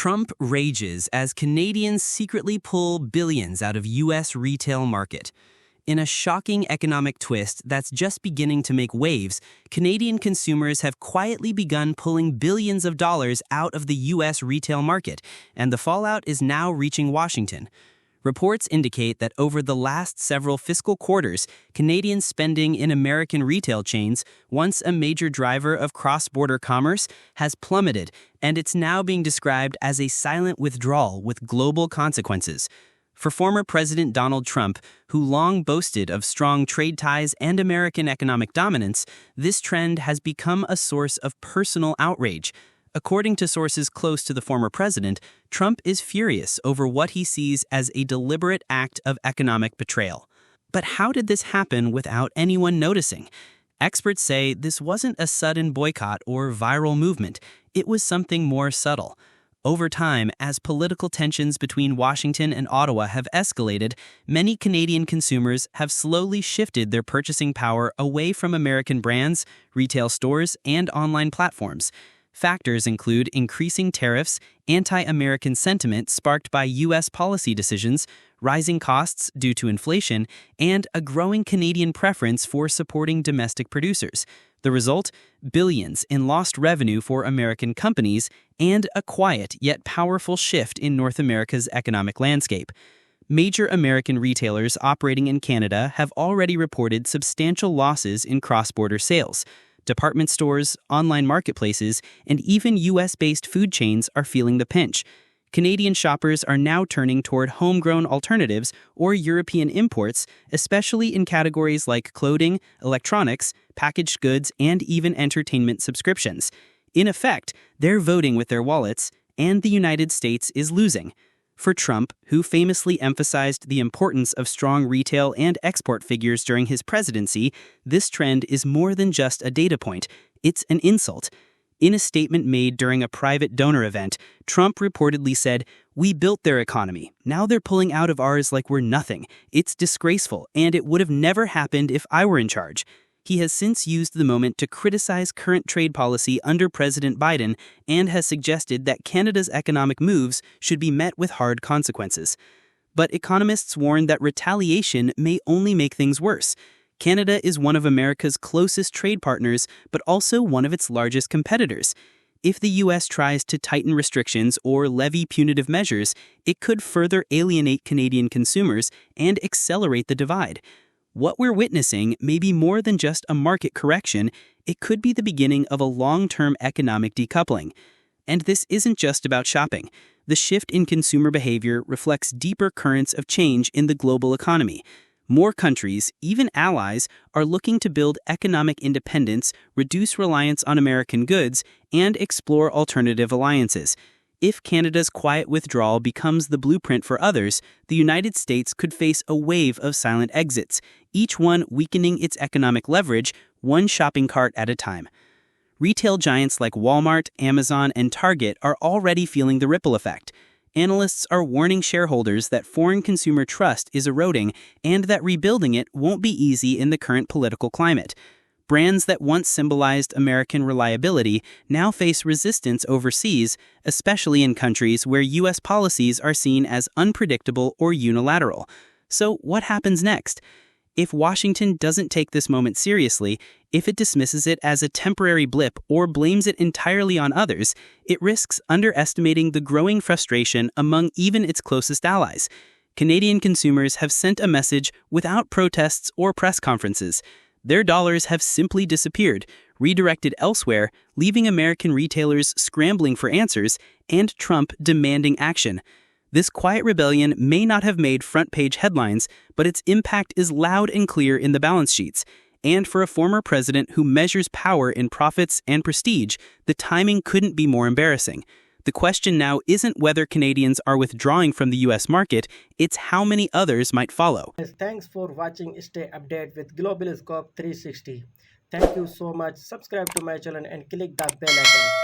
Trump rages as Canadians secretly pull billions out of U.S. retail market. In a shocking economic twist that's just beginning to make waves, Canadian consumers have quietly begun pulling billions of dollars out of the U.S. retail market, and the fallout is now reaching Washington. Reports indicate that over the last several fiscal quarters, Canadian spending in American retail chains, once a major driver of cross-border commerce, has plummeted, and it's now being described as a silent withdrawal with global consequences. For former President Donald Trump, who long boasted of strong trade ties and American economic dominance, this trend has become a source of personal outrage. According to sources close to the former president, Trump is furious over what he sees as a deliberate act of economic betrayal. But how did this happen without anyone noticing? Experts say this wasn't a sudden boycott or viral movement. It was something more subtle. Over time, as political tensions between Washington and Ottawa have escalated, many Canadian consumers have slowly shifted their purchasing power away from American brands, retail stores, and online platforms. Factors include increasing tariffs, anti-American sentiment sparked by U.S. policy decisions, rising costs due to inflation, and a growing Canadian preference for supporting domestic producers. The result? Billions in lost revenue for American companies and a quiet yet powerful shift in North America's economic landscape. Major American retailers operating in Canada have already reported substantial losses in cross-border sales. Department stores, online marketplaces, and even U.S.-based food chains are feeling the pinch. Canadian shoppers are now turning toward homegrown alternatives or European imports, especially in categories like clothing, electronics, packaged goods, and even entertainment subscriptions. In effect, they're voting with their wallets, and the United States is losing. For Trump, who famously emphasized the importance of strong retail and export figures during his presidency, this trend is more than just a data point. It's an insult. In a statement made during a private donor event, Trump reportedly said, "We built their economy. Now they're pulling out of ours like we're nothing. It's disgraceful, and it would have never happened if I were in charge." He has since used the moment to criticize current trade policy under President Biden and has suggested that Canada's economic moves should be met with hard consequences. But economists warn that retaliation may only make things worse. Canada is one of America's closest trade partners, but also one of its largest competitors. If the U.S. tries to tighten restrictions or levy punitive measures, it could further alienate Canadian consumers and accelerate the divide. What we're witnessing may be more than just a market correction. It could be the beginning of a long-term economic decoupling. And this isn't just about shopping. The shift in consumer behavior reflects deeper currents of change in the global economy. More countries, even allies, are looking to build economic independence, reduce reliance on American goods, and explore alternative alliances. If Canada's quiet withdrawal becomes the blueprint for others, the United States could face a wave of silent exits, each one weakening its economic leverage, one shopping cart at a time. Retail giants like Walmart, Amazon, and Target are already feeling the ripple effect. Analysts are warning shareholders that foreign consumer trust is eroding and that rebuilding it won't be easy in the current political climate. Brands that once symbolized American reliability now face resistance overseas, especially in countries where U.S. policies are seen as unpredictable or unilateral. So what happens next? If Washington doesn't take this moment seriously, if it dismisses it as a temporary blip or blames it entirely on others, it risks underestimating the growing frustration among even its closest allies. Canadian consumers have sent a message without protests or press conferences. Their dollars have simply disappeared, redirected elsewhere, leaving American retailers scrambling for answers and Trump demanding action. This quiet rebellion may not have made front-page headlines, but its impact is loud and clear in the balance sheets. And for a former president who measures power in profits and prestige, the timing couldn't be more embarrassing. The question now isn't whether Canadians are withdrawing from the U.S. market, it's how many others might follow. Yes, thanks for watching. Stay updated with Global Scope 360. Thank you so much. Subscribe to my channel and click the bell icon.